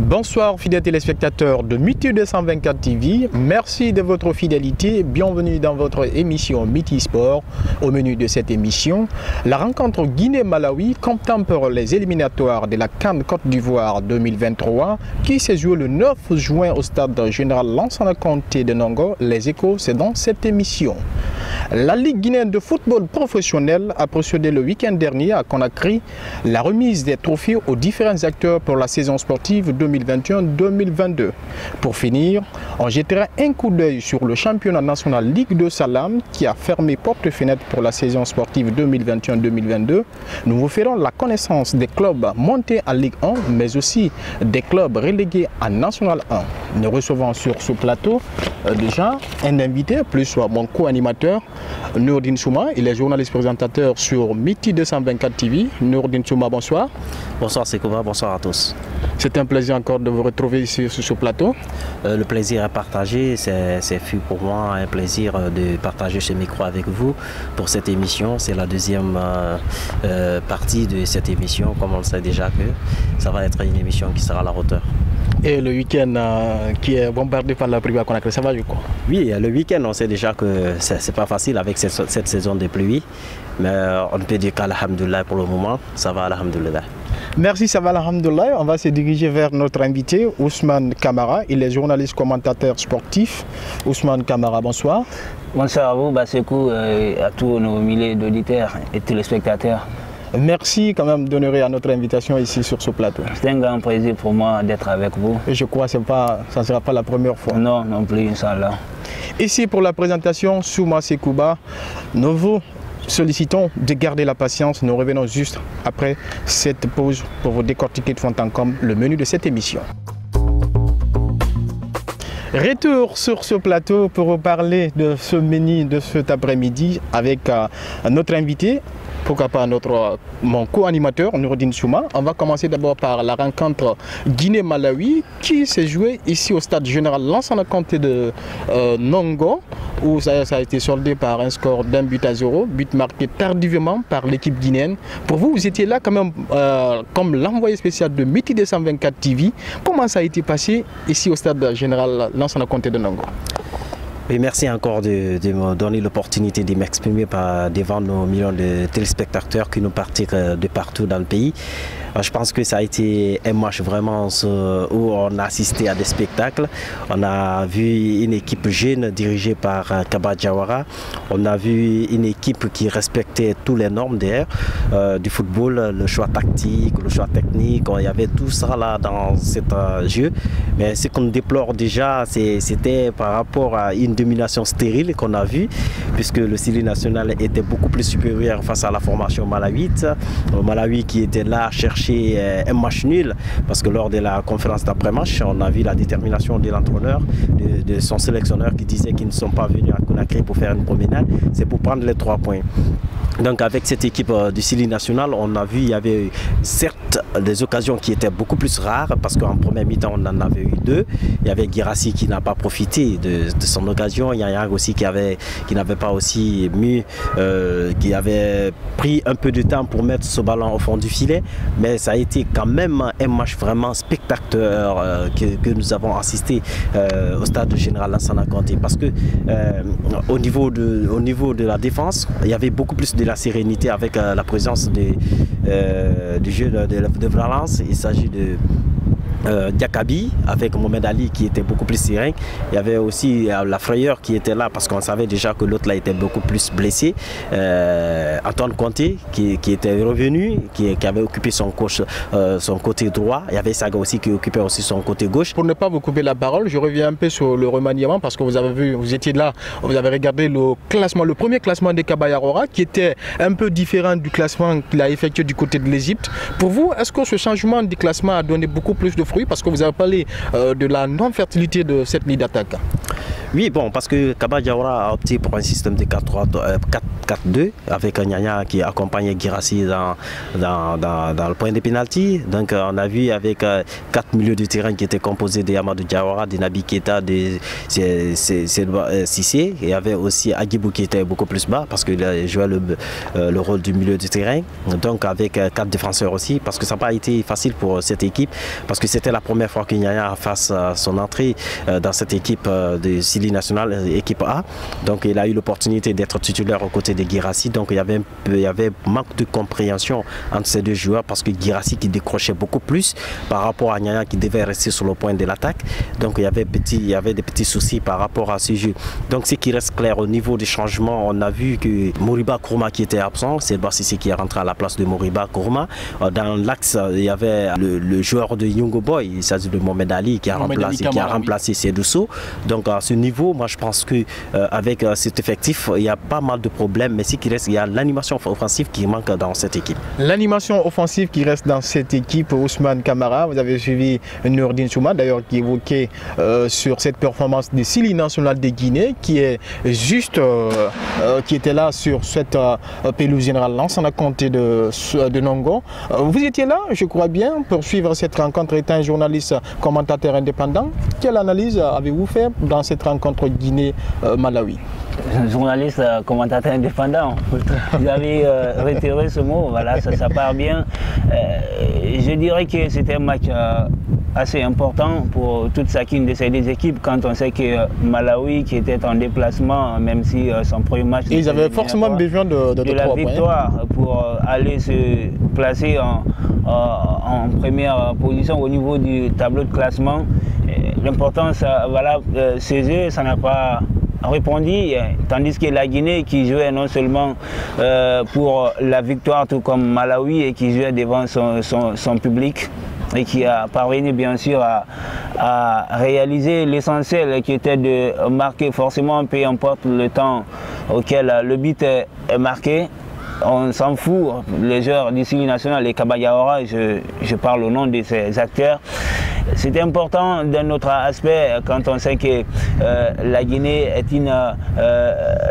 Bonsoir fidèles téléspectateurs de Miti 224 TV, merci de votre fidélité, bienvenue dans votre émission Miti Sport. Au menu de cette émission, la rencontre Guinée-Malawi contemporaine les éliminatoires de la CAN Côte d'Ivoire 2023 qui s'est jouée le 9 juin au stade général Lansana Conté de Nongo. Les échos, c'est dans cette émission. La Ligue guinéenne de football professionnel a procédé le week-end dernier à Conakry la remise des trophées aux différents acteurs pour la saison sportive 2021-2022. Pour finir, on jettera un coup d'œil sur le championnat national Ligue de Salam qui a fermé porte-fenêtre pour la saison sportive 2021-2022. Nous vous ferons la connaissance des clubs montés en Ligue 1, mais aussi des clubs relégués en National 1. Nous recevons sur ce plateau déjà un invité, plus mon co-animateur, Nourdine Souma. Il est journaliste présentateur sur Miti 224 TV. Nourdine Souma, bonsoir. Bonsoir Sekouba, bonsoir à tous. C'est un plaisir encore de vous retrouver ici sur ce plateau. Le plaisir est partagé, c'est fut pour moi un plaisir de partager ce micro avec vous pour cette émission. C'est la deuxième partie de cette émission, comme on le sait déjà que ça va être une émission qui sera à la hauteur. Et le week-end qui est bombardé par la pluie à Conakry, ça va du coup? Oui, le week-end, on sait déjà que c'est pas facile avec cette saison de pluie, mais on peut dire qu'alhamdoulilah pour le moment, ça va alhamdoulilah. Merci, ça va alhamdoulilah. On va se diriger vers notre invité, Ousmane Kamara. Il est journaliste commentateur sportif. Ousmane Kamara, bonsoir. Bonsoir à vous, Bassekou, à tous nos milliers d'auditeurs et téléspectateurs. Merci quand même d'honorer à notre invitation ici sur ce plateau. C'est un grand plaisir pour moi d'être avec vous. Et je crois que ça ne sera pas la première fois. Non, non plus, Inch'Allah. Ici pour la présentation, Souma Sekouba, nous vous sollicitons de garder la patience. Nous revenons juste après cette pause pour vous décortiquer de fond en comble le menu de cette émission. Retour sur ce plateau pour vous parler de ce menu de cet après-midi avec notre invité. Pourquoi pas mon co-animateur, Nourdine Souma. On va commencer d'abord par la rencontre Guinée-Malawi qui s'est jouée ici au stade général Lansana Conté de Nongo, où ça a été soldé par un score d'1-0, but marqué tardivement par l'équipe guinéenne. Pour vous, vous étiez là quand même comme l'envoyé spécial de Miti 224 TV. Comment ça a été passé ici au stade général Lansana Conté de Nongo? Et merci encore de me donner l'opportunité de m'exprimer devant nos millions de téléspectateurs qui nous partent de partout dans le pays. Je pense que ça a été un match vraiment où on a assisté à des spectacles. On a vu une équipe jeune dirigée par Kaba Diawara. On a vu une équipe qui respectait toutes les normes d'ailleurs du football, le choix tactique, le choix technique. Il y avait tout ça là dans cet jeu. Mais ce qu'on déplore déjà, c'était par rapport à une domination stérile qu'on a vue, puisque le Sili national était beaucoup plus supérieur face à la formation malawite. Malawi qui était là à chercher un match nul, parce que lors de la conférence d'après-match, on a vu la détermination de l'entraîneur, de son sélectionneur qui disait qu'ils ne sont pas venus à Conakry pour faire une promenade, c'est pour prendre les 3 points. Donc avec cette équipe du Sili national, on a vu il y avait certes des occasions qui étaient beaucoup plus rares, parce qu'en première mi-temps on en avait eu 2. Il y avait Guirassy qui n'a pas profité de son occasion, il y a Yang aussi qui n'avait pas aussi mis, qui avait pris un peu de temps pour mettre ce ballon au fond du filet, mais ça a été quand même un match vraiment spectaculaire que nous avons assisté au stade général Lansana Conté, parce que au niveau de la défense, il y avait beaucoup plus de la sérénité avec la présence du jeu de Valence. Il s'agit de Diakabi avec Mohamed Ali qui était beaucoup plus serein. Il y avait aussi la frayeur qui était là parce qu'on savait déjà que l'autre là était beaucoup plus blessé. Antoine Conté qui était revenu, qui avait occupé son côté droit. Il y avait Saga aussi qui occupait aussi son côté gauche. Pour ne pas vous couper la parole, je reviens un peu sur le remaniement parce que vous avez vu, vous étiez là, vous avez regardé le classement, le premier classement de Kaba Diawara qui était un peu différent du classement qu'il a effectué du côté de l'Égypte. Pour vous, est-ce que ce changement de classement a donné beaucoup plus de fruits parce que vous avez parlé de la non-fertilité de cette ligne d'attaque? Oui, bon, parce que Kaba Diawara a opté pour un système de 4-2 avec un Nyanya qui accompagnait Guirassy dans le point de pénalty. Donc on a vu avec 4 milieux de terrain qui étaient composés de Amadou Diawara, de Nabi Keita, de Cissé. Il y avait aussi Agibou qui était beaucoup plus bas parce qu'il jouait le rôle du milieu de terrain. Donc avec 4 défenseurs aussi, parce que ça n'a pas été facile pour cette équipe, parce que c'était la première fois que Nyanya fasse son entrée dans cette équipe de Sili National, équipe A. Donc il a eu l'opportunité d'être titulaire aux côtés de Guirassy. Donc il y avait manque de compréhension entre ces deux joueurs parce que Guirassy qui décrochait beaucoup plus par rapport à Nyanya qui devait rester sur le point de l'attaque. Donc il y avait des petits soucis par rapport à ce jeu. Donc ce qui reste clair au niveau du changement, on a vu que Moriba Kourma qui était absent, c'est Bassissi qui est rentré à la place de Moriba Kourma. Dans l'axe, il y avait le joueur de Young Boy, il s'agit de Mohamed Ali qui a remplacé Sedousso. Donc à ce niveau, moi je pense que avec cet effectif, il y a pas mal de problèmes, mais ce qui reste, il y a l'animation offensive qui manque dans cette équipe. L'animation offensive qui reste dans cette équipe, Ousmane Camara, vous avez suivi Nourdine Souma d'ailleurs qui évoquait sur cette performance de Sili National de Guinée qui est juste, qui était là sur cette pelouse générale Lens, on a compté de Nongo. Vous étiez là, je crois bien, pour suivre cette rencontre étant un journaliste commentateur indépendant. Quelle analyse avez-vous fait dans cette rencontre Guinée-Malawi? Journaliste, commentateur indépendant, vous avez retiré ce mot, voilà, ça part bien. Je dirais que c'était un match assez important pour toute chacune de ces deux équipes quand on sait que Malawi qui était en déplacement, même si son premier match... Et ils avaient forcément besoin de la victoire pour aller se placer en première position au niveau du tableau de classement. L'importance, voilà, ces jeux, ça n'a pas répondu, tandis que la Guinée qui jouait non seulement pour la victoire tout comme Malawi et qui jouait devant son public et qui a parvenu bien sûr à réaliser l'essentiel qui était de marquer forcément, peu importe le temps auquel le but est marqué. On s'en fout, les joueurs du Sili National, les Kabayaora, je parle au nom de ces acteurs. C'est important d'un autre aspect quand on sait que la Guinée est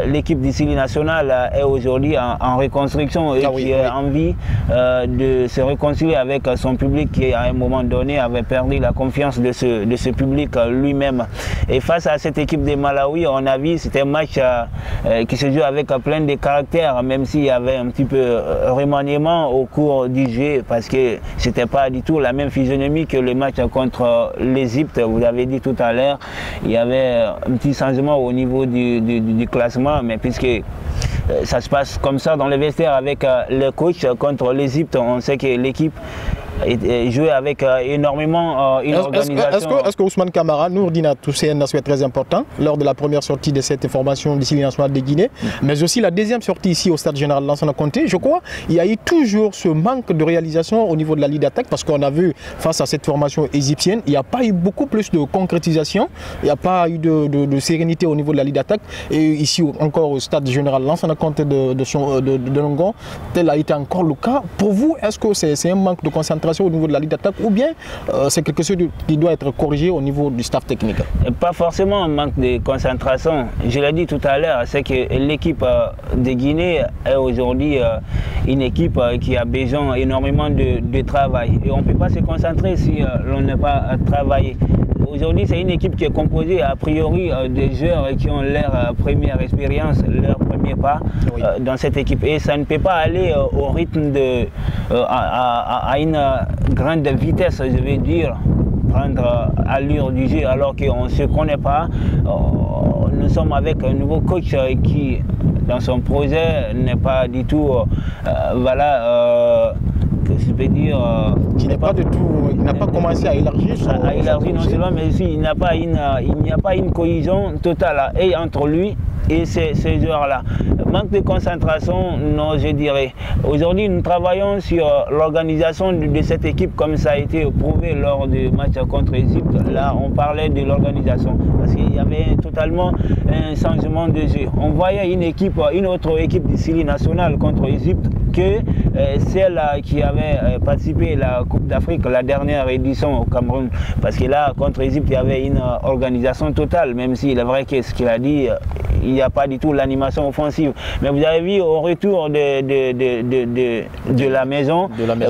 l'équipe du Sili National est aujourd'hui en reconstruction et qui a envie de se réconcilier avec son public qui à un moment donné avait perdu la confiance de ce public lui-même. Et face à cette équipe de Malawi, on a vu c'était un match qui se joue avec plein de caractères, même s'il y avait un petit peu remaniement au cours du jeu parce que c'était pas du tout la même physionomie que le match contre l'Égypte. Vous l'avez dit tout à l'heure, il y avait un petit changement au niveau du classement, mais puisque ça se passe comme ça dans les vestiaires avec le coach contre l'Égypte, on sait que l'équipe jouer avec énormément une organisation. Est-ce que Ousmane Camara, Nourdine a touché un aspect très important lors de la première sortie de cette formation du Sili National de Guinée, mais aussi la deuxième sortie ici au stade général Lansana Conté. Je crois il y a eu toujours ce manque de réalisation au niveau de la ligne d'attaque parce qu'on a vu face à cette formation égyptienne, il n'y a pas eu beaucoup plus de concrétisation, il n'y a pas eu de sérénité au niveau de la ligne d'attaque. Et ici encore au stade général Lansana Conté de Nongo, tel a été encore le cas. Pour vous, est-ce que c'est un manque de concentration au niveau de la ligne d'attaque ou bien c'est quelque chose qui doit être corrigé au niveau du staff technique? Pas forcément un manque de concentration. Je l'ai dit tout à l'heure, c'est que l'équipe de Guinée est aujourd'hui une équipe qui a besoin énormément de travail. Et on ne peut pas se concentrer si l'on n'a pas travaillé. Aujourd'hui, c'est une équipe qui est composée a priori des joueurs qui ont leur première expérience, leur premier pas dans cette équipe. Et ça ne peut pas aller au rythme à une grande vitesse, je vais dire, prendre allure du jeu alors qu'on ne se connaît pas. Nous sommes avec un nouveau coach qui, dans son projet, n'est pas du tout, voilà, je peux dire... qui n'est pas du tout, il n'a pas commencé à élargir à élargir non seulement, mais aussi il n'y a pas une cohésion totale et entre lui et ces joueurs-là. Manque de concentration, non, je dirais. Aujourd'hui, nous travaillons sur l'organisation de cette équipe comme ça a été prouvé lors du match contre l'Égypte. Là, on parlait de l'organisation parce qu'il y avait totalement un changement de jeu. On voyait une autre équipe du Sili National contre l'Égypte que celle qui avait participé à la Coupe d'Afrique, la dernière édition au Cameroun. Parce que là, contre l'Égypte, il y avait une organisation totale, même s'il est vrai que ce qu'il a dit, il n'y a pas du tout l'animation offensive. Mais vous avez vu au retour de la maison,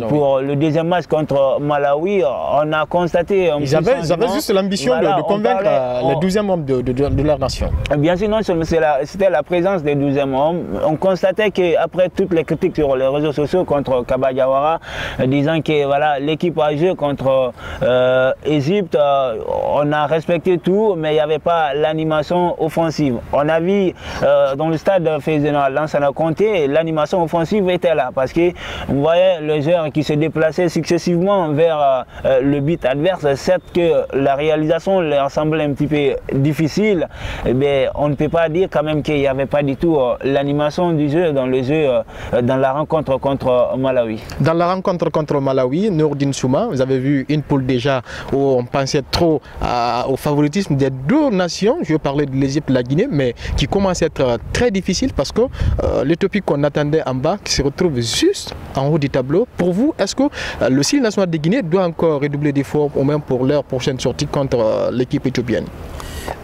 pour le deuxième match contre Malawi, on a constaté... Ils avaient juste l'ambition de convaincre les 12e hommes de leur nation. Bien sûr, non seulement c'était la présence des 12e hommes. On constatait qu'après toutes les critiques sur les réseaux sociaux contre Kaba Diawara, disant que voilà, l'équipe a joué contre Égypte, on a respecté tout, mais il n'y avait pas l'animation offensive. On a vu dans le stade Fézénal, Lansana Conté, l'animation offensive était là, parce que vous voyez le joueur qui se déplaçait successivement vers le but adverse, certes que la réalisation leur semblait un petit peu difficile, mais on ne peut pas dire quand même qu'il n'y avait pas du tout l'animation du jeu dans le jeu, dans la rencontre contre Malawi. Dans la rencontre contre Malawi, Nourdine Souma, vous avez vu une poule déjà où on pensait trop au favoritisme des deux nations, je veux parler de l'Égypte et de la Guinée, mais qui commence à être très difficile parce que l'Éthiopie qu'on attendait en bas qui se retrouve juste en haut du tableau. Pour vous, est-ce que le style national de Guinée doit encore redoubler d'efforts au même pour leur prochaine sortie contre l'équipe éthiopienne?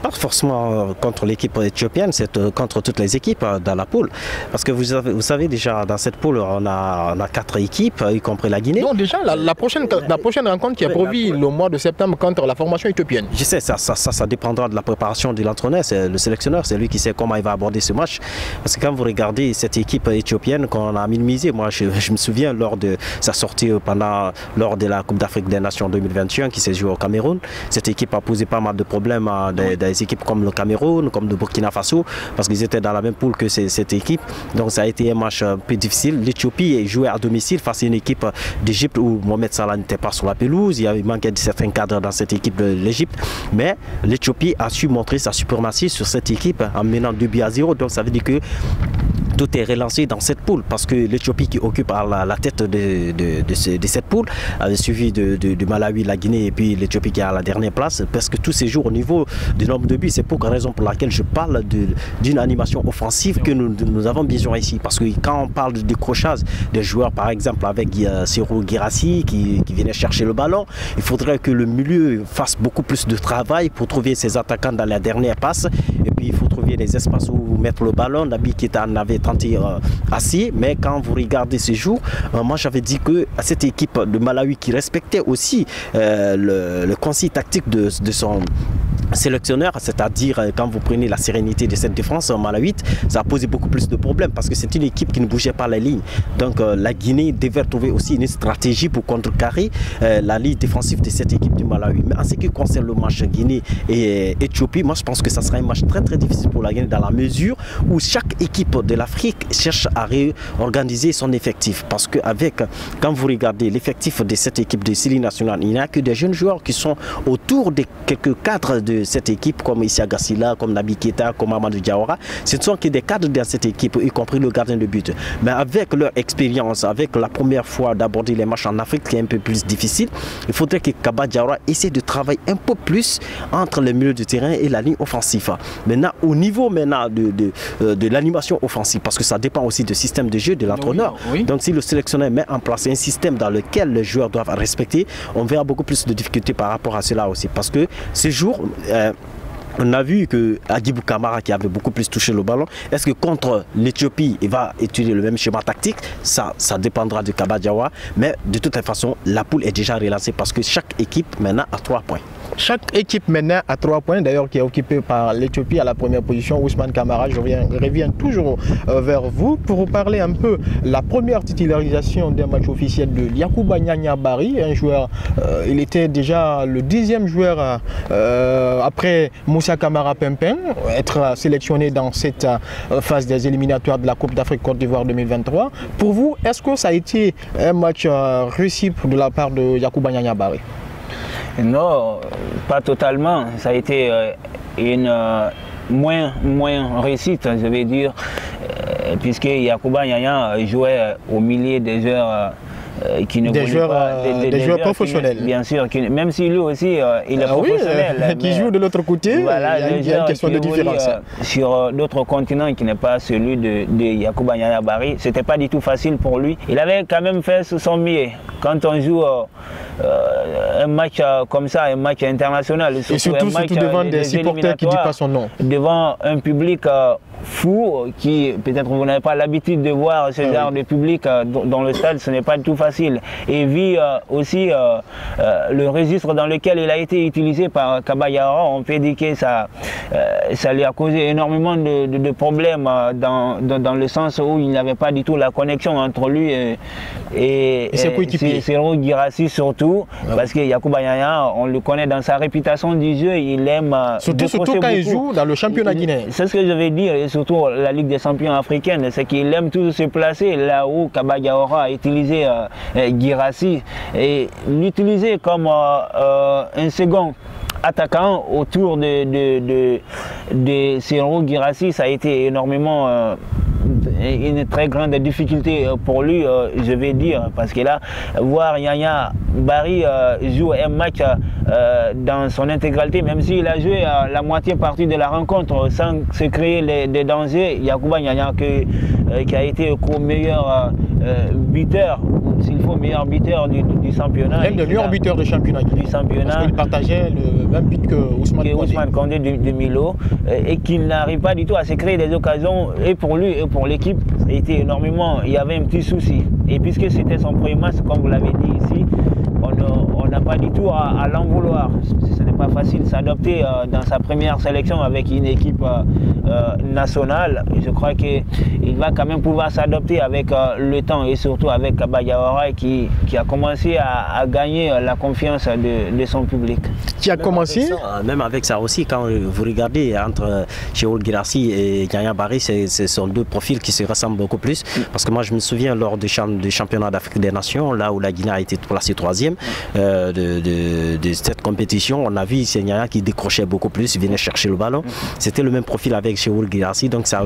Pas forcément contre l'équipe éthiopienne, c'est contre toutes les équipes dans la poule. Parce que vous savez déjà, dans cette poule, on a 4 équipes, y compris la Guinée. Non, déjà, la prochaine rencontre qui est prévue le mois de septembre contre la formation éthiopienne. Je sais, ça dépendra de la préparation de l'entraîneur, c'est le sélectionneur, c'est lui qui sait comment il va aborder ce match. Parce que quand vous regardez cette équipe éthiopienne qu'on a minimisée, moi je me souviens lors de sa sortie lors de la Coupe d'Afrique des Nations 2021 qui s'est jouée au Cameroun, cette équipe a posé pas mal de problèmes à des équipes comme le Cameroun, comme le Burkina Faso, parce qu'ils étaient dans la même poule que cette équipe. Donc ça a été un match un peu difficile. L'Éthiopie jouait à domicile face à une équipe d'Égypte où Mohamed Salah n'était pas sur la pelouse. Il manquait de certains cadres dans cette équipe de l'Égypte. Mais l'Éthiopie a su montrer sa suprématie sur cette équipe en menant 2-0. Donc ça veut dire que tout est relancé dans cette poule parce que l'Éthiopie qui occupe la tête de cette poule, suivi de Malawi, la Guinée et puis l'Éthiopie qui est à la dernière place, parce que tous ces jours au niveau du nombre de buts, c'est pour la raison pour laquelle je parle d'une animation offensive que nous avons besoin ici. Parce que quand on parle de décrochage des joueurs, par exemple avec Serhou Guirassy qui venait chercher le ballon, il faudrait que le milieu fasse beaucoup plus de travail pour trouver ses attaquants dans la dernière passe. Et puis il faut trouver des espaces où mettre le ballon. Naby Keita en avait tenté assez, mais quand vous regardez ces jours, moi j'avais dit que cette équipe de Malawi qui respectait aussi le consigne tactique de son sélectionneur, c'est-à-dire quand vous prenez la sérénité de cette défense malawite, ça a posé beaucoup plus de problèmes parce que c'est une équipe qui ne bougeait pas la ligne. Donc la Guinée devait trouver aussi une stratégie pour contrecarrer la ligne défensive de cette équipe du Malawi. Mais en ce qui concerne le match Guinée et Éthiopie, moi je pense que ça sera un match très très difficile pour la Guinée dans la mesure où chaque équipe de l'Afrique cherche à réorganiser son effectif. Parce que quand vous regardez l'effectif de cette équipe de série nationale, il n'y a que des jeunes joueurs qui sont autour de quelques cadres de cette équipe comme Issa Gassila, comme Naby Keita, comme Amadou Diawara. Ce ne sont que des cadres dans cette équipe, y compris le gardien de but. Mais avec leur expérience, avec la première fois d'aborder les matchs en Afrique qui est un peu plus difficile, il faudrait que Kaba Diawara essaie de travailler un peu plus entre le milieu de terrain et la ligne offensive. Maintenant, au niveau de l'animation offensive, parce que ça dépend aussi du système de jeu de l'entraîneur. Oui. Donc si le sélectionneur met en place un système dans lequel les joueurs doivent respecter, on verra beaucoup plus de difficultés par rapport à cela aussi. Parce que ces jours, on a vu que Hadjibou Kamara qui avait beaucoup plus touché le ballon, est-ce que contre l'Éthiopie il va étudier le même schéma tactique? Ça dépendra de Kaba Diawara, mais de toute façon la poule est déjà relancée parce que chaque équipe maintenant a 3 points. Chaque équipe maintenant a 3 points, d'ailleurs qui est occupée par l'Éthiopie à la première position. Ousmane Kamara, je reviens toujours vers vous pour vous parler un peu la première titularisation d'un match officiel de Yacouba Niania Barry, un joueur, il était déjà le 10e joueur après Moussa Kamara Pimpin, être sélectionné dans cette phase des éliminatoires de la Coupe d'Afrique Côte d'Ivoire 2023. Pour vous, est-ce que ça a été un match réussi de la part de Yacouba Niania Barry? Non, pas totalement. Ça a été une moins réussite, je vais dire, puisque Yacouba Niania jouait au milieu des joueurs qui ne des joueurs professionnels. Bien sûr, même si lui aussi il est professionnel. Oui, qui joue de l'autre côté, voilà, il y a une question de différence. Sur d'autres continents qui n'est pas celui de Yacouba Yaya Barry, c'était pas du tout facile pour lui. Il avait quand même fait son mieux. Quand on joue un match comme ça, un match international, et surtout devant des supporters qui ne disent pas son nom. Devant un public fou, qui peut-être vous n'avez pas l'habitude de voir ce genre de public dans le stade, ce n'est pas du tout facile. Et vu aussi le registre dans lequel il a été utilisé par Kaba Diawara, on peut dire que ça lui a causé énormément de problèmes dans le sens où il n'avait pas du tout la connexion entre lui et Serhou Guirassy surtout, parce que Yacouba Yaya, on le connaît dans sa réputation du jeu, il aime surtout quand il joue dans le championnat guinéen. C'est ce que je vais dire, et surtout la Ligue des champions africaine, c'est qu'il aime toujours se placer là où Kaba Diawara a utilisé Guirassy, et l'utiliser comme un second attaquant autour de Serhou Guirassy, ça a été énormément une très grande difficulté pour lui, je vais dire, parce que là, voir Yaya Barry jouer un match dans son intégralité, même s'il a joué la moitié partie de la rencontre sans se créer des dangers, Yacouba Yaya qui a été meilleur buteur, s'il faut meilleur buteur du championnat. Même le meilleur buteur du championnat. Parce qu'il partageait le même but que Ousmane Condé de Milo, et qu'il n'arrive pas du tout à se créer des occasions, et pour lui et pour l'équipe, ça a été énormément, il y avait un petit souci. Et puisque c'était son premier match, comme vous l'avez dit ici, on n'a pas du tout à l'en vouloir. Ce n'est pas facile de s'adapter dans sa première sélection avec une équipe nationale. Je crois qu'il va quand même pouvoir s'adapter avec le temps, et surtout avec Kaba Diawara qui a commencé à gagner la confiance de son public. Qui a commencé même avec ça aussi, quand vous regardez entre Serhou Guirassy et Yaya Barry, ce sont deux profils qui se ressemblent beaucoup plus. Parce que moi je me souviens lors du championnat d'Afrique des Nations, là où la Guinée a été placée 3e de cette compétition, on a vu Yaya qui décrochait beaucoup plus, il venait chercher le ballon. C'était le même profil avec Serhou Guirassy, donc ça a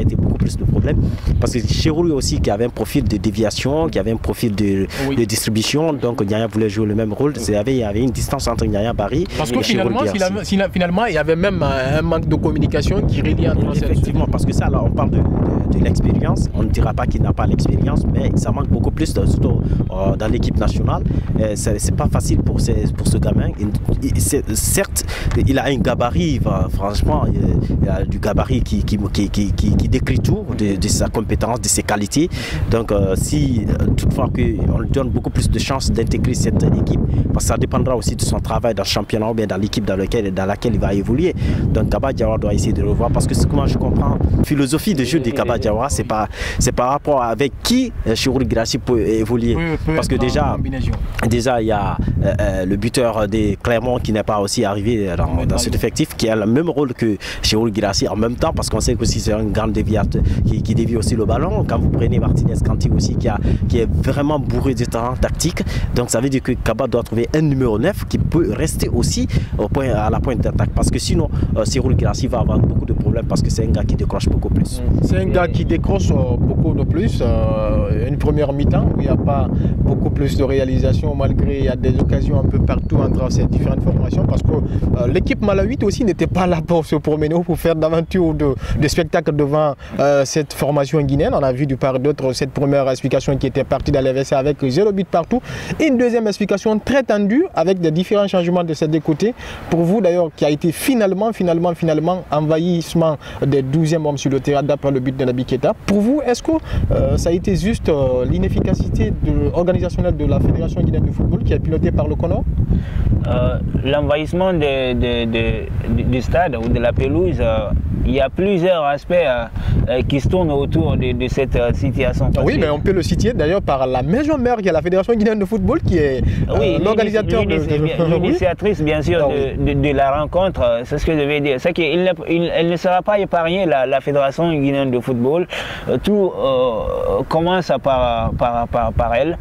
été beaucoup plus de problèmes. Parce que Serhou aussi qui avait un profil de déviation, qui avait un profil de distribution, donc Yaya voulait jouer le même rôle. Il y avait une distance entre Yaya Barry parce que finalement il y avait même un manque de communication qui relie entre ces deux. Effectivement, parce que ça là on parle de l'expérience, on ne dira pas qu'il n'a pas l'expérience, mais ça manque beaucoup plus, surtout dans l'équipe nationale. C'est pas facile pour ce gamin. Certes, il a un gabarit, franchement, il a du gabarit qui décrit tout de sa compétence, de ses qualités. Donc si toutefois qu'on lui donne beaucoup plus de chances d'intégrer cette équipe, parce que ça dépendra aussi de son travail dans le championnat ou bien dans l'équipe dans laquelle il va évoluer. Donc Kaba Diawara doit essayer de le revoir, parce que comment je comprends la philosophie de jeu de Kaba Diawara, c'est par rapport avec qui Serhou Guirassy peut évoluer. Parce que déjà il y a le buteur des Clermont qui n'est pas aussi arrivé dans cet effectif, qui a le même rôle que Serhou Guirassy en même temps, parce qu'on sait que c'est un grand déviateur qui dévie aussi le ballon. Quand vous prenez Martinez Kanté aussi qui est vraiment bourré de talent tactique, donc ça veut dire que Kaba doit trouver un numéro 9 qui peut rester aussi à la pointe d'attaque, parce que sinon Serhou Guirassy va avoir beaucoup de problèmes, parce que c'est un gars qui décroche beaucoup plus. C'est un gars qui décroche beaucoup de plus. Une première mi-temps où il n'y a pas beaucoup plus de réalisation, malgré il y a des occasions un peu partout entre ces différentes formations, parce que l'équipe malawite aussi n'était pas là pour se promener ou pour faire d'aventure de spectacle devant cette formation guinéenne. On a vu du part et d'autre cette première explication qui était partie dans les WC avec 0 but partout. Et une deuxième explication très tendue avec des différents changements de ces deux côtés. Pour vous d'ailleurs, qui a été finalement envahissement des 12e hommes sur le terrain d'après le but de Naby Keita. Pour vous, est-ce que ça a été juste l'inefficacité organisationnelle de la Fédération guinéenne de football qui est pilotée par le CONOR? L'envahissement du stade ou de la pelouse, il y a plusieurs aspects qui se tournent autour de cette situation. Oui, mais on peut le citer d'ailleurs par la maison mère qui est la Fédération guinéenne de football, qui est l'organisateur l'initiatrice bien sûr de la rencontre. C'est ce que je vais dire. C'est qu'elle ne sera pas épargnée, la Fédération guinéenne de football. Tout commence par elle,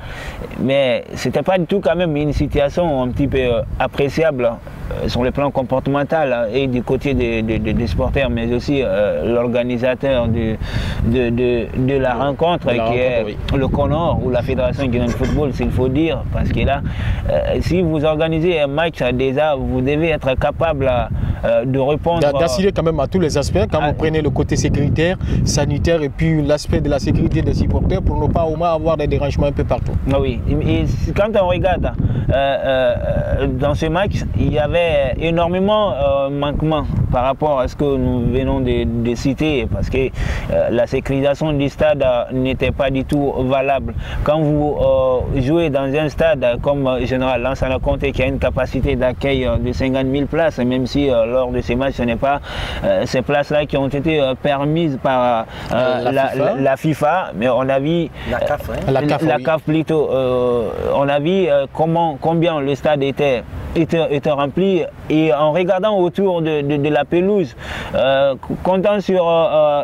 mais c'était pas du tout quand même une situation un petit peu appréciable sur le plan comportemental et du côté des supporters, mais aussi l'organisateur de la rencontre, qui est le CONOR ou la Fédération guinéenne de football, s'il faut dire, parce que là, si vous organisez un match, déjà, vous devez être capable de répondre... D'assurer quand même à tous les aspects, quand vous prenez le côté sécuritaire, sanitaire et puis l'aspect de la sécurité des supporters pour ne pas au moins avoir des dérangements un peu partout. Oui, et quand on regarde dans ce match, il y avait énormément de manquements par rapport à ce que nous venons de citer, parce que la sécurisation du stade n'était pas du tout valable. Quand vous jouez dans un stade comme Général Lansana Conté, qui a une capacité d'accueil de 50 000 places, même si lors de ces matchs, ce n'est pas ces places-là qui ont été permises par la FIFA, mais on a vu la CAF plutôt, on a vu combien le stade était rempli, et en regardant autour de la pelouse, comptant sur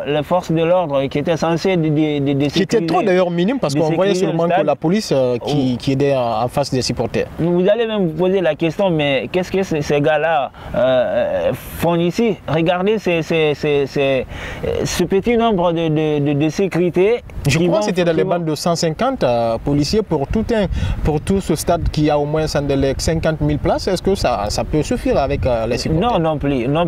les forces de l'ordre qui étaient censées qui était trop d'ailleurs minime, parce qu'on voyait seulement que la police qui aidait en face des supporters. Vous allez même vous poser la question, mais qu'est-ce que ces gars-là font ici? Regardez ce petit nombre de sécurité. Je crois que c'était dans les bandes de 150 policiers pour tout ce stade qui a au moins 50 000 places. Est-ce que ça peut suffire avec les supporters? Non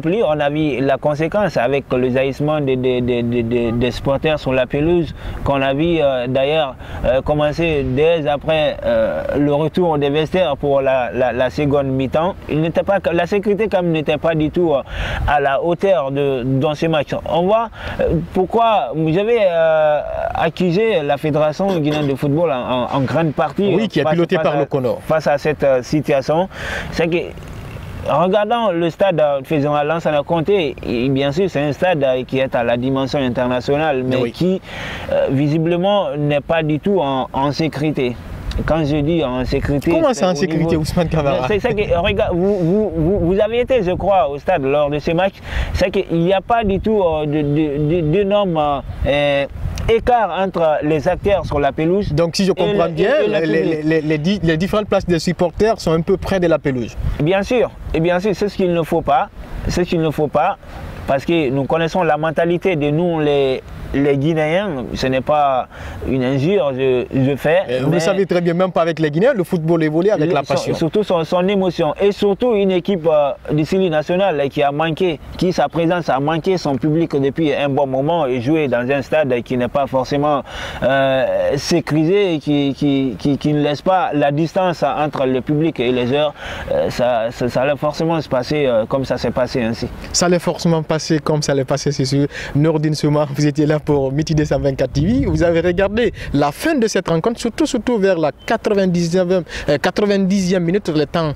plus. On a vu la conséquence avec le jaillissement des supporters sur la pelouse, qu'on a vu d'ailleurs commencer dès après le retour des vestiaires pour la seconde mi-temps. La sécurité quand même n'était pas du tout à la hauteur dans ce match. On voit pourquoi j'avais accusé la Fédération guinéenne de football en grande partie. Oui, qui est pilotée par le CONOR. Face à cette situation, c'est que en regardant le stade Fédéral Lansana Conté, bien sûr c'est un stade qui est à la dimension internationale, mais qui visiblement n'est pas du tout en sécurité. Quand je dis en sécurité... Comment c'est en sécurité, Ousmane Camara? C'est que, regarde, vous avez été, je crois, au stade lors de ce match. C'est qu'il n'y a pas du tout d'énormes écart entre les acteurs sur la pelouse. Donc si je comprends bien, les différentes places des supporters sont un peu près de la pelouse. Bien sûr, et bien sûr, c'est ce qu'il ne faut pas. C'est ce qu'il ne faut pas, parce que nous connaissons la mentalité de nous, les Guinéens. Ce n'est pas une injure, je fais. Vous le savez très bien, même pas avec les Guinéens, le football évolue avec la passion. Surtout son émotion. Et surtout une équipe du Sili national qui sa présence a manqué son public depuis un bon moment, et jouer dans un stade qui n'est pas forcément sécurisé, et qui ne laisse pas la distance entre le public et les heures, ça allait forcément se passer comme ça s'est passé ainsi. Ça allait forcément passer comme ça allait passer, c'est sûr. Nourdine Souma, vous étiez là pour Midi 224 TV. Vous avez regardé la fin de cette rencontre, surtout vers la 90e minute, le temps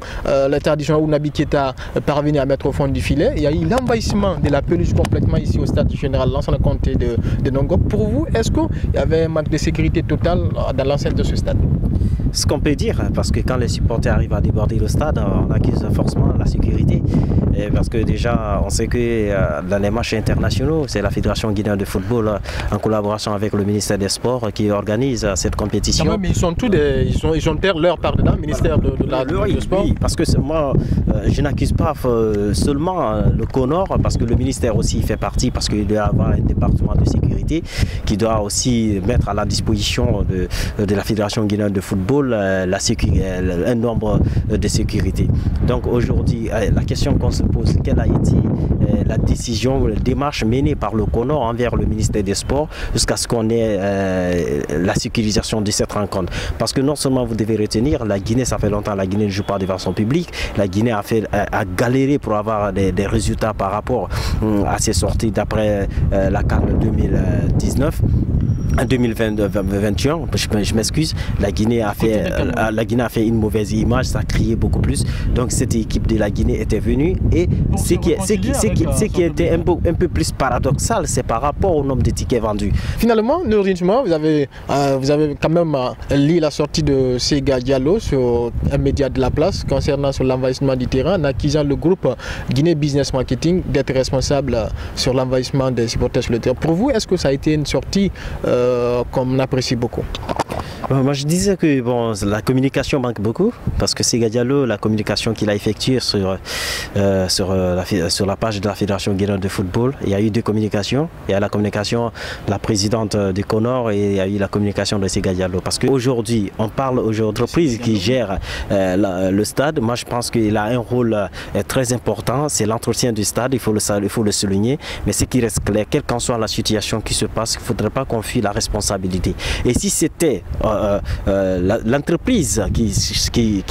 additionnel où Naby Keita parvenu à mettre au fond du filet. Il y a eu l'envahissement de la pelouse complètement ici au stade Général Lansana Conté de Nongok. Pour vous, est-ce qu'il y avait un manque de sécurité totale dans l'enceinte de ce stade? Ce qu'on peut dire, parce que quand les supporters arrivent à déborder le stade, on accuse forcément la sécurité. Parce que déjà, on sait que dans les matchs internationaux, c'est la Fédération guinéenne de football en collaboration avec le ministère des Sports qui organise cette compétition. Quand même, ils sont tous ils ont leur part dedans, le ministère du Sport. Oui, parce que moi, je n'accuse pas seulement le CONOR, parce que le ministère aussi fait partie, parce qu'il doit avoir un département de sécurité qui doit aussi mettre à la disposition de la Fédération guinéenne de football un nombre de sécurité. Donc aujourd'hui, la question qu'on se pose, quelle a été la décision, la démarche menée par le CONOR envers le ministère des Sports jusqu'à ce qu'on ait la sécurisation de cette rencontre. Parce que non seulement vous devez retenir, la Guinée, ça fait longtemps, la Guinée ne joue pas devant son public, la Guinée a galéré pour avoir des résultats par rapport à ses sorties d'après la CAN 2019. En 2021, je m'excuse, la Guinée a fait une mauvaise image, ça a crié beaucoup plus. Donc cette équipe de la Guinée était venue, et ce qui était un peu plus paradoxal, c'est par rapport au nombre de tickets vendus. Finalement, Nourdine Souma, vous avez quand même lu la sortie de Sega Diallo sur un média de la place concernant l'envahissement du terrain, en accusant le groupe Guinée Business Marketing d'être responsable sur l'envahissement des supporters sur le terrain. Pour vous, est-ce que ça a été une sortie qu'on apprécie beaucoup? Moi je disais que bon, la communication manque beaucoup parce que Sega Diallo, la communication qu'il a effectuée sur la page de la Fédération guinéenne de football, il y a eu deux communications. Il y a la communication de la présidente du Conor et il y a eu la communication de Sega Diallo. Parce qu'aujourd'hui, on parle aux entreprises qui gèrent le stade. Moi je pense qu'il a un rôle très important, c'est l'entretien du stade, il faut le souligner. Mais ce qui reste clair, quelle qu'en soit la situation qui se passe, il ne faudrait pas qu'on fuit la responsabilité. Et si c'était l'entreprise qui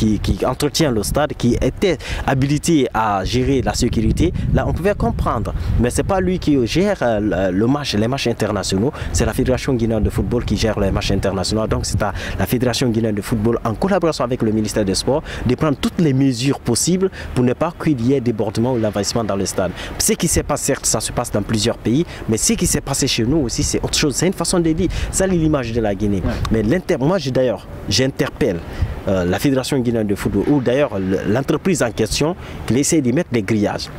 entretient le stade, qui était habilitée à gérer la sécurité, là on pouvait comprendre. Mais ce n'est pas lui qui gère les matchs internationaux, c'est la Fédération guinéenne de football qui gère les matchs internationaux. Donc c'est à la Fédération guinéenne de football, en collaboration avec le ministère des Sports, de prendre toutes les mesures possibles pour ne pas qu'il y ait débordement ou l'envahissement dans le stade. Ce qui s'est passé, certes, ça se passe dans plusieurs pays, mais ce qui s'est passé chez nous aussi, c'est autre chose. C'est une façon de dire, ça l'image de la Guinée. Ouais. Mais moi, d'ailleurs, j'interpelle la Fédération guinéenne de football, ou d'ailleurs l'entreprise en question, qui essaie d'y mettre des grillages.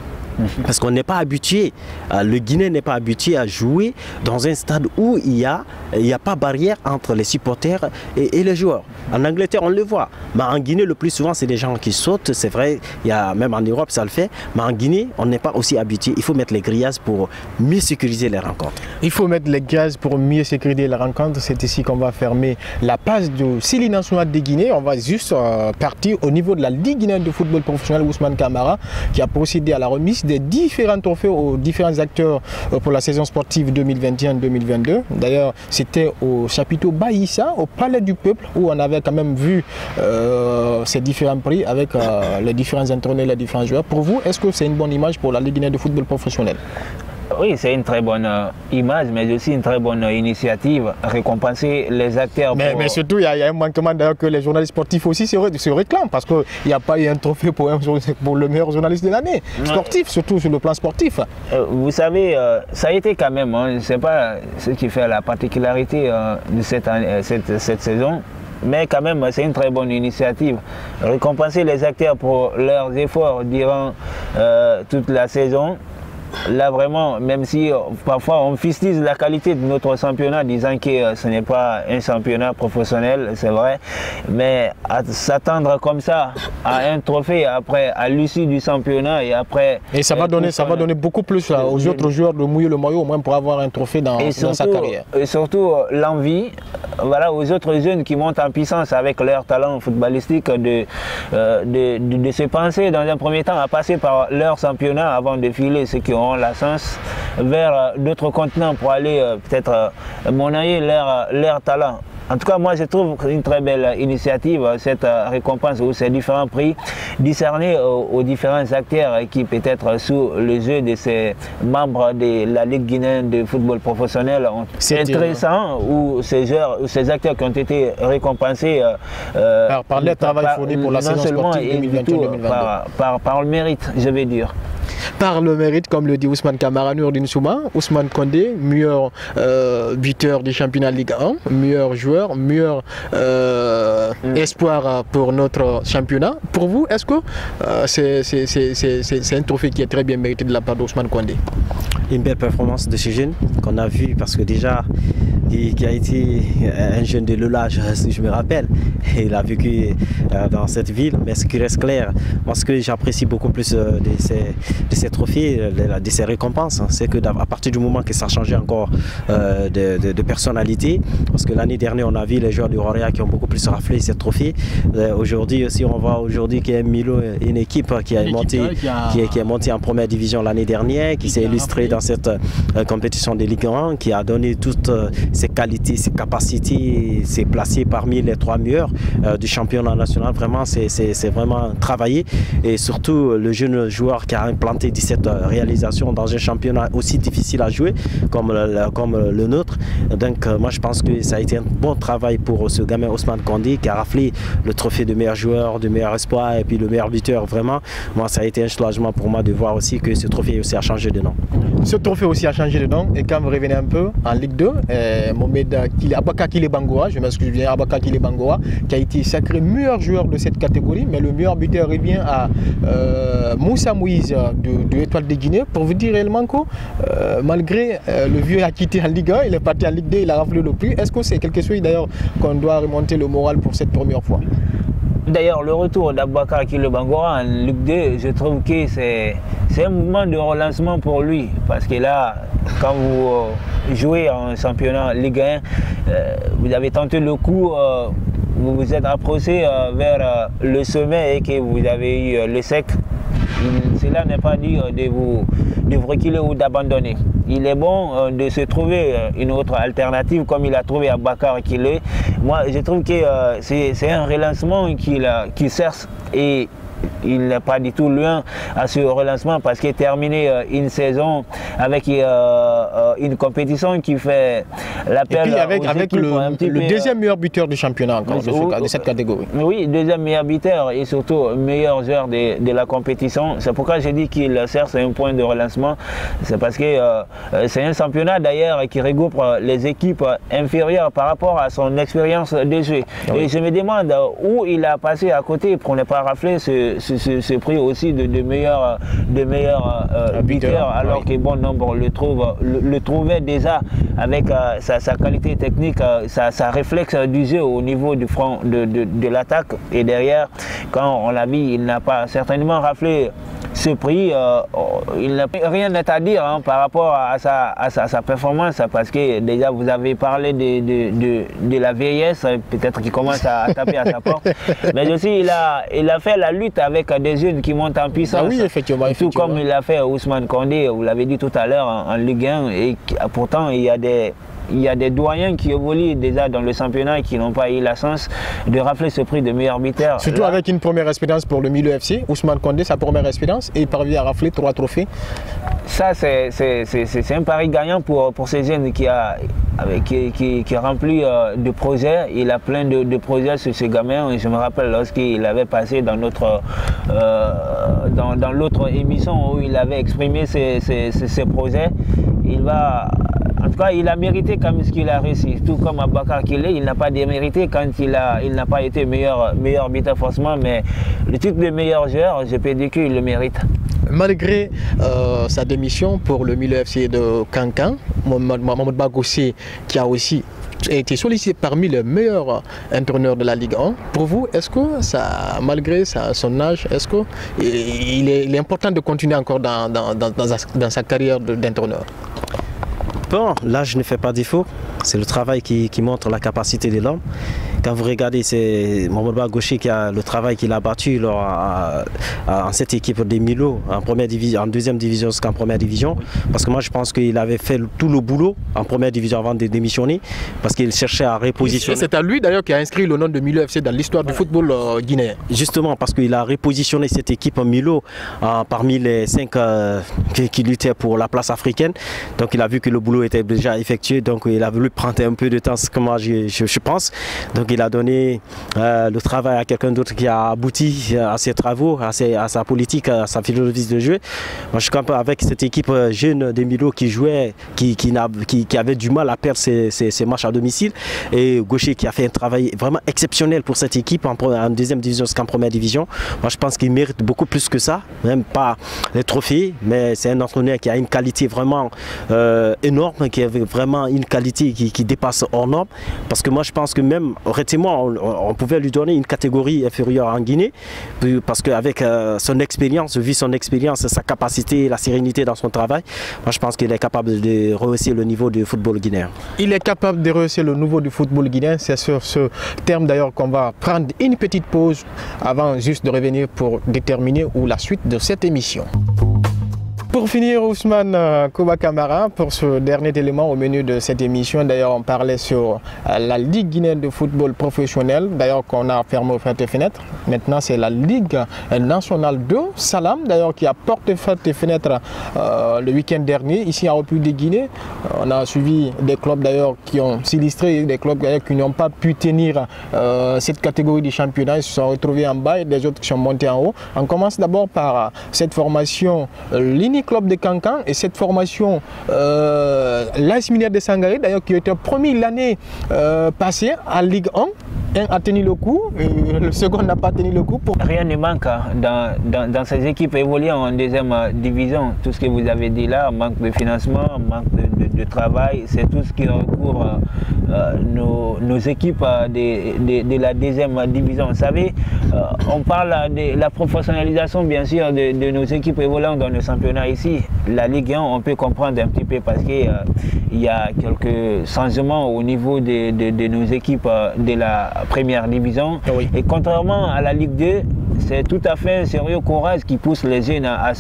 Parce qu'on n'est pas habitué, le Guinéen n'est pas habitué à jouer dans un stade où il n'y a pas barrière entre les supporters et les joueurs. En Angleterre, on le voit. Mais en Guinée, le plus souvent, c'est des gens qui sautent. C'est vrai, même en Europe, ça le fait. Mais en Guinée, on n'est pas aussi habitué. Il faut mettre les grillages pour mieux sécuriser les rencontres. Il faut mettre les grillages pour mieux sécuriser les rencontres. C'est ici qu'on va fermer la page du Sili national de Guinée. On va juste partir au niveau de la Ligue guinéenne de football professionnel, Ousmane Camara, qui a procédé à la remise des différents trophées aux différents acteurs pour la saison sportive 2021-2022. D'ailleurs, c'était au chapiteau Baïssa, au Palais du Peuple, où on avait quand même vu ces différents prix avec les différents entraîneurs, les différents joueurs. Pour vous, est-ce que c'est une bonne image pour la Ligue guinéenne de football professionnel? Oui, c'est une très bonne image, mais aussi une très bonne initiative, récompenser les acteurs. Mais surtout, il y a un manquement d'ailleurs que les journalistes sportifs aussi se réclament, parce qu'il n'y a pas eu un trophée pour le meilleur journaliste de l'année, sportif, surtout sur le plan sportif. Vous savez, ça a été quand même, je ne sais pas ce qui fait la particularité de cette saison, mais quand même, c'est une très bonne initiative. Récompenser les acteurs pour leurs efforts durant toute la saison. Là vraiment, même si parfois on fustige la qualité de notre championnat disant que ce n'est pas un championnat professionnel, c'est vrai, mais à s'attendre comme ça à un trophée après, à l'issue du championnat et après... Et ça va donner beaucoup plus aux autres joueurs de mouiller le maillot au moins pour avoir un trophée dans sa carrière. Et surtout l'envie, voilà, aux autres jeunes qui montent en puissance avec leur talent footballistique de se penser dans un premier temps à passer par leur championnat avant de filer ceux qui ont la chance vers d'autres continents pour aller peut-être monnayer leur talent. En tout cas, moi, je trouve une très belle initiative, cette récompense ou ces différents prix discernés aux différents acteurs qui peut-être sous le jeu de ces membres de la Ligue guinéenne de football professionnel ont intéressant, ou ces joueurs, ou ces acteurs qui ont été récompensés par leur travail fourni pour la saison sportive 2021-2022. Par le mérite, je vais dire. Par le mérite, comme le dit Ousmane Camara, Nourdine Souma, Ousmane Condé, meilleur buteur du championnat Ligue 1, meilleur joueur, meilleur espoir pour notre championnat. Pour vous, est-ce que c'est un trophée qui est très bien mérité de la part d'Ousmane Condé? Une belle performance de ce jeune qu'on a vu, parce que déjà, qui a été un jeune de l'âge, si je me rappelle. Il a vécu dans cette ville, mais ce qui reste clair, moi ce que j'apprécie beaucoup plus de ces trophées, de ces récompenses, c'est que à partir du moment que ça a changé encore de personnalité, parce que l'année dernière on a vu les joueurs du Roria qui ont beaucoup plus raflé ces trophées. Aujourd'hui aussi on voit aujourd'hui qu'il y a Milo, une équipe qui est montée en première division l'année dernière, qui s'est illustrée dans cette compétition de Ligue 1, qui a donné toutes ses qualités, ses capacités, s'est placé parmi les 3 meilleurs du championnat national. Vraiment, c'est vraiment travaillé, et surtout le jeune joueur qui a implanté 17 réalisations dans un championnat aussi difficile à jouer comme le nôtre. Donc moi je pense que ça a été un bon travail pour ce gamin Ousmane Condé qui a raflé le trophée de meilleur joueur, de meilleur espoir et puis le meilleur buteur. Vraiment, moi ça a été un soulagement pour moi de voir aussi que ce trophée aussi a changé de nom. Ce trophée aussi a changé de nom, et quand vous revenez un peu en Ligue 2, c'est Abaka Kile Bangoa, je m'excuse bien, Abaka Kile Bangoa, qui a été sacré meilleur joueur de cette catégorie, mais le meilleur buteur revient à Moussa Moïse de l'Étoile de Guinée. Pour vous dire réellement que malgré le vieux a quitté en Ligue 1, il est parti en Ligue 2, il a raflé le prix. Est-ce que c'est quelque chose d'ailleurs qu'on doit remonter le moral pour cette première fois? D'ailleurs, le retour d'Aboubacar Kile Bangoa en Ligue 2, je trouve que c'est un mouvement de relancement pour lui. Parce que là, quand vous jouez en championnat Ligue 1, vous avez tenté le coup, vous vous êtes approché vers le sommet et que vous avez eu le sec. Cela n'est pas dit de vous reculer ou d'abandonner. Il est bon de se trouver une autre alternative comme il a trouvé à Bakar Kile. Moi, je trouve que c'est un relancement qu'il cherche et il n'est pas du tout loin à ce relancement parce qu'il a terminé une saison avec une compétition qui fait l'appel. Et puis avec le deuxième meilleur buteur du championnat encore de cette catégorie. Oui, deuxième meilleur buteur et surtout meilleur joueur de la compétition. C'est pourquoi j'ai dit qu'il cherche un point de relancement. C'est parce que c'est un championnat d'ailleurs qui regroupe les équipes inférieures par rapport à son expérience de jeu. Oui. Et je me demande où il a passé à côté pour ne pas rafler ce prix aussi de meilleur buteur, alors que bon nombre le trouvaient déjà avec sa qualité technique, sa réflexe du jeu au niveau du front de l'attaque. Et derrière, quand on l'a vu, il n'a pas certainement raflé ce prix. Il n'a rien à dire par rapport à sa performance, parce que déjà vous avez parlé de la vieillesse, peut-être qu'il commence à taper à sa porte, mais aussi il a fait la lutte avec des jeunes qui montent en puissance. Ah oui, effectivement. Tout comme il l'a fait Ousmane Kondé, vous l'avez dit tout à l'heure, en Ligue 1, et pourtant il y a des doyens qui évoluent déjà dans le championnat et qui n'ont pas eu la chance de rafler ce prix de meilleur buteur. Surtout avec une première expérience pour le Milieu FC, Ousmane Kondé, sa première expérience, et il parvient à rafler 3 trophées. Ça, c'est un pari gagnant pour ces jeunes qui remplit de projets. Il a plein de projets sur ce gamin. Je me rappelle lorsqu'il avait passé dans l'autre émission où il avait exprimé ses projets. En tout cas, il a mérité quand même ce qu'il a réussi. Tout comme Aboubacar Kile, il n'a pas démérité quand il n'a pas été meilleur buteur forcément, mais le titre de meilleur joueur, je peux dire qu'il le mérite. Malgré sa démission pour le Milieu FC de Cancan, Mohamed Bagossi, qui a aussi été sollicité parmi les meilleurs entraîneurs de la Ligue 1. Pour vous, est-ce que malgré son âge, est-ce qu'il est important de continuer encore dans sa carrière d'entraîneur? Bon, l'âge ne fait pas défaut, c'est le travail qui montre la capacité de l'homme. Quand vous regardez, c'est Mohamed Bagossi qui a le travail qu'il a battu en cette équipe des Milo, en deuxième division jusqu'en première division. Parce que moi je pense qu'il avait fait tout le boulot en première division avant de démissionner, parce qu'il cherchait à repositionner. C'est à lui d'ailleurs qui a inscrit le nom de Milo FC dans l'histoire du football guinéen. Justement parce qu'il a repositionné cette équipe en Milo parmi les 5 qui luttaient pour la place africaine. Donc il a vu que le boulot était déjà effectué, donc il a voulu prendre un peu de temps, ce que moi je pense. Donc il a donné le travail à quelqu'un d'autre qui a abouti à ses travaux, à sa politique, à sa philosophie de jeu. Moi je campe avec cette équipe jeune des Milo qui jouait, qui avait du mal à perdre ses matchs à domicile, et Gaucher qui a fait un travail vraiment exceptionnel pour cette équipe en deuxième division jusqu'en première division. Moi je pense qu'il mérite beaucoup plus que ça, même pas les trophées, mais c'est un entraîneur qui a une qualité vraiment énorme, qui avait vraiment une qualité qui dépasse hors norme, parce que moi je pense que même on pouvait lui donner une catégorie inférieure en Guinée, parce qu'avec son expérience, vu son expérience, sa capacité, la sérénité dans son travail, moi je pense qu'il est capable de rehausser le niveau du football guinéen. Il est capable de rehausser le niveau du football guinéen, c'est sur ce terme d'ailleurs qu'on va prendre une petite pause avant juste de revenir pour déterminer la suite de cette émission. Pour finir, Ousmane Kouba Kamara, pour ce dernier élément au menu de cette émission, d'ailleurs on parlait sur la Ligue guinéenne de football professionnel, d'ailleurs qu'on a fermé aux fêtes et fenêtres. Maintenant c'est la Ligue nationale de Salam, d'ailleurs qui a porté fêtes et fenêtres le week-end dernier, ici en République de Guinée. On a suivi des clubs d'ailleurs qui ont s'illustré, des clubs qui n'ont pas pu tenir cette catégorie du championnat, ils se sont retrouvés en bas et des autres qui sont montés en haut. On commence d'abord par cette formation Lini club de Cancan et cette formation, l'AS Minière de Sangaré, d'ailleurs qui était promis l'année passée en Ligue 1, un a tenu le coup, le second n'a pas tenu le coup. Rien ne manque dans ces équipes évoluant en deuxième division. Tout ce que vous avez dit là, manque de financement, manque de travail, c'est tout ce qui recouvre nos équipes de la deuxième division. Vous savez, on parle de la professionnalisation bien sûr de nos équipes évoluant dans le championnat ici. La Ligue 1, on peut comprendre un petit peu parce qu'il y a quelques changements au niveau de nos équipes de la première division. Oui. Et contrairement à la Ligue 2, c'est tout à fait un sérieux courage qui pousse les jeunes à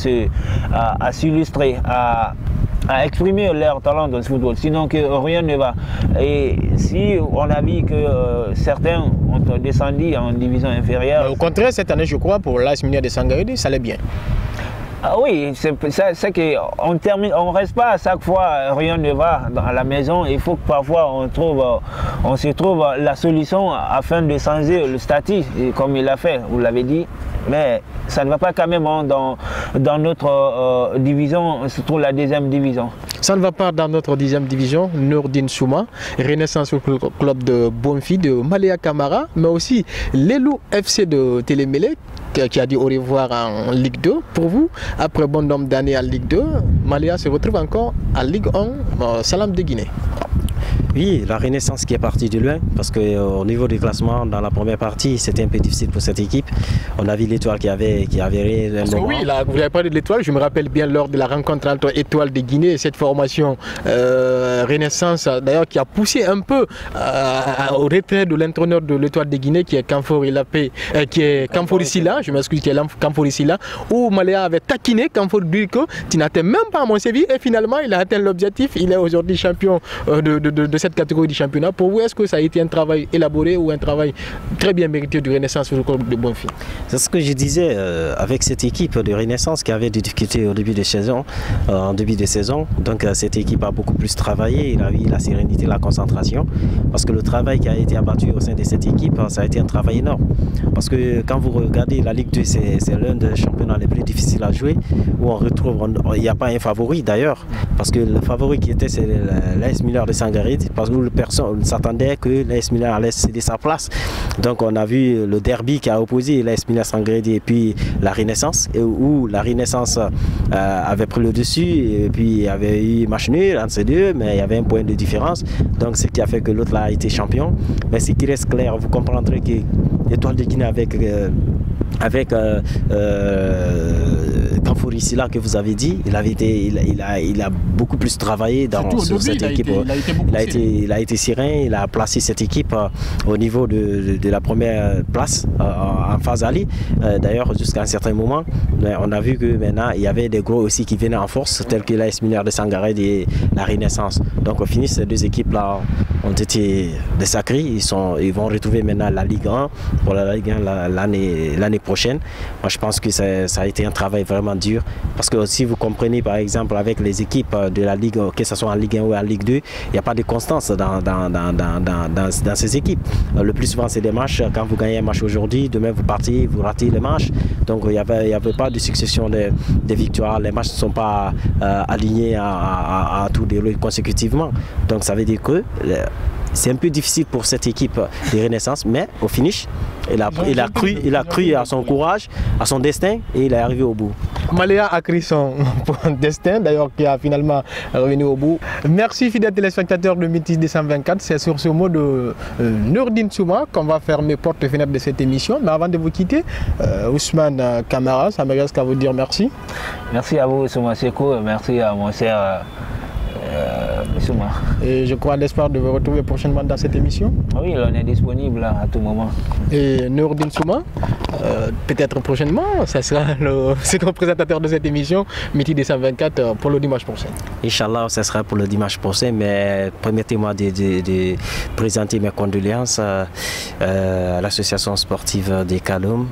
s'illustrer, à exprimer leur talent dans ce football, sinon que rien ne va. Et si on a vu que certains ont descendu en division inférieure... Mais au contraire, cette année, je crois, pour l'AS Minière de Sangaré, ça allait bien. Ah oui, c'est qu'on termine, on reste pas à chaque fois, rien ne va à la maison. Il faut que parfois on se trouve la solution afin de changer le statut, comme il a fait, vous l'avez dit. Mais ça ne va pas quand même dans notre division, surtout la deuxième division. Ça ne va pas dans notre 10e division, Nourdine Souma, Renaissance Club de Bonfi, de Maléa Camara, mais aussi l'Elou FC de Télémélé, qui a dit au revoir en Ligue 2. Pour vous, après bon nombre d'années en Ligue 2, Maléa se retrouve encore en Ligue 1, Salam de Guinée. Oui, la Renaissance qui est partie de loin, parce qu'au niveau du classement, dans la première partie, c'était un peu difficile pour cette équipe. On a vu l'Étoile qui avait oui, là, vous n'avez parlé de l'Étoile, je me rappelle bien lors de la rencontre entre Étoile de Guinée et cette formation Renaissance, d'ailleurs qui a poussé un peu au retrait de l'entraîneur de l'Étoile de Guinée, qui est Kamfori Silla, je m'excuse, qui est Kamfori Silla, où Maléa avait taquiné Kamfori Duiko, qui n'atteint même pas à Montséville, et finalement il a atteint l'objectif, il est aujourd'hui champion de cette catégorie du championnat. Pour vous, est-ce que ça a été un travail élaboré ou un travail très bien mérité de Renaissance au club de Bonfi? C'est ce que je disais avec cette équipe de Renaissance qui avait des difficultés au début de saison, Donc cette équipe a beaucoup plus travaillé, il a eu la sérénité, la concentration, parce que le travail qui a été abattu au sein de cette équipe, ça a été un travail énorme. Parce que quand vous regardez la Ligue 2, c'est l'un des championnats les plus difficiles à jouer, où on retrouve, il n'y a pas un favori d'ailleurs, parce que le favori qui était, c'est l'AS Minière de Sangaré, parce que personne s'attendait que l'AS Minière allait céder sa place. Donc on a vu le derby qui a opposé l'AS Minière Sangaré et puis la Renaissance, où la Renaissance avait pris le dessus, et puis il y avait eu match nul entre ces deux, mais il y avait un point de différence. Donc ce qui a fait que l'autre là a été champion. Mais ce qui reste clair, vous comprendrez que l'Étoile de Guinée avec Kamfori Silla que vous avez dit, il a beaucoup plus travaillé sur cette équipe. Il a été serein, il a placé cette équipe au niveau de la première place en phase aller. D'ailleurs, jusqu'à un certain moment, on a vu que maintenant il y avait des gros aussi qui venaient en force, tels que l'AS Minière de Sangaré et la Renaissance. Donc au final, ces deux équipes-là ont été des sacrés. Ils vont retrouver maintenant la Ligue 1 pour la Ligue 1 l'année prochaine. Moi, je pense que ça a été un travail vraiment dur, parce que si vous comprenez par exemple avec les équipes de la Ligue, que ce soit en Ligue 1 ou en Ligue 2, il n'y a pas de constance dans ces équipes. Le plus souvent, c'est des matchs. Quand vous gagnez un match aujourd'hui, demain vous partez, vous ratez le match. Donc il n'y avait pas de succession de victoires. Les matchs ne sont pas alignés à tout dérouler consécutivement. Donc ça veut dire que c'est un peu difficile pour cette équipe de Renaissance, mais au finish, il a cru à son courage, à son destin, et il est arrivé au bout. Maléa a cru son destin, d'ailleurs, qui a finalement revenu au bout. Merci, fidèles téléspectateurs de Métis 224. C'est sur ce mot de Nourdine Souma qu'on va fermer porte et fenêtre de cette émission. Mais avant de vous quitter, Ousmane Camara, ça me reste qu'à vous dire merci. Merci à vous, Souma Seko. Merci à mon cher Souma. Et je crois l'espoir de vous retrouver prochainement dans cette émission. Oui, on est disponible à tout moment. Et Nourdine Souma, peut-être prochainement, ça sera le second présentateur de cette émission, Métis 224, pour le dimanche prochain. Inch'Allah, ça sera pour le dimanche prochain, mais permettez-moi de présenter mes condoléances à l'association sportive de Kaloum,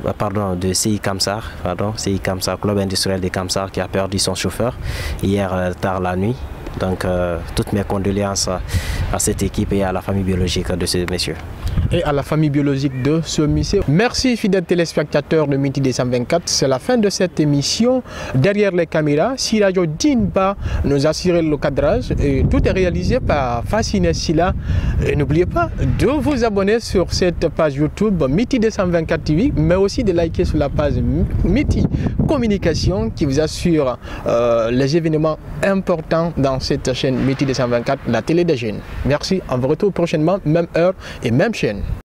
de CI Kamsar, CI Kamsar, Club industriel de Kamsar, qui a perdu son chauffeur hier tard la nuit. Donc toutes mes condoléances à cette équipe et à la famille biologique de ce monsieur. Et à la famille biologique de ce monsieur. Merci fidèles téléspectateurs de Midi 224. C'est la fin de cette émission. Derrière les caméras, Sirajo Dinba nous a assuré le cadrage et tout est réalisé par Fascine Silla. N'oubliez pas de vous abonner sur cette page YouTube Midi 224 TV, mais aussi de liker sur la page Midi Communication qui vous assure les événements importants dans cette chaîne Midi 224, la télé des jeunes. Merci, on vous retrouve prochainement, même heure et même chaîne.